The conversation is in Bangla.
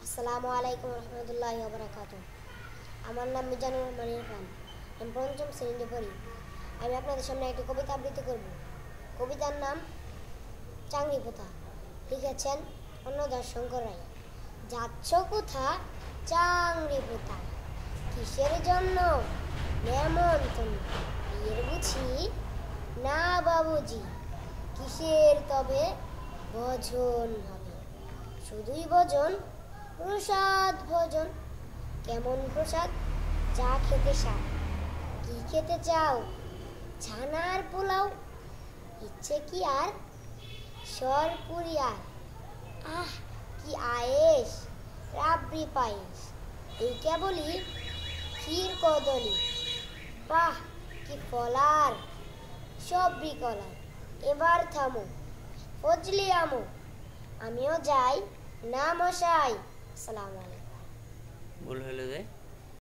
আসসালামু আলাইকুম রহমতুল্লাহি ওয়া বারাকাতুহু। আমার নাম মিজানুর রহমান ইরফান। আমি পঞ্চম শ্রেণীতে পড়ি। আমি আপনাদের সামনে একটি কবিতা আবৃত্তি করব। কবিতার নাম চাংড়ি পোতা। লিখেছেন অন্নদাস শঙ্কর রায়। যাচ্ছ কোথা চাংড়ি পোতা, কিসের জন্য নেমন্তন্ন? বিয়ের বুঝি না বাবুজি, কিসের তবে ভোজন হবে? শুধুই ভোজন, প্রসাদ ভোজন। কেমন প্রসাদ? যা খেতে চাও। কি খেতে চাও? ছানার পোলাও। ইচ্ছে কি আর? সরপুরি আর। আহ, কি আয়েশ! রাবড়ি পায়েস। এই কেবলই ক্ষীর কদলি। বাহ, কি ফলার! সবরি কলার। এবার থামো, ফজলি আমো। আমিও যাই না মশাই। আসসালামু আলাইকুম। ভুল হলো যে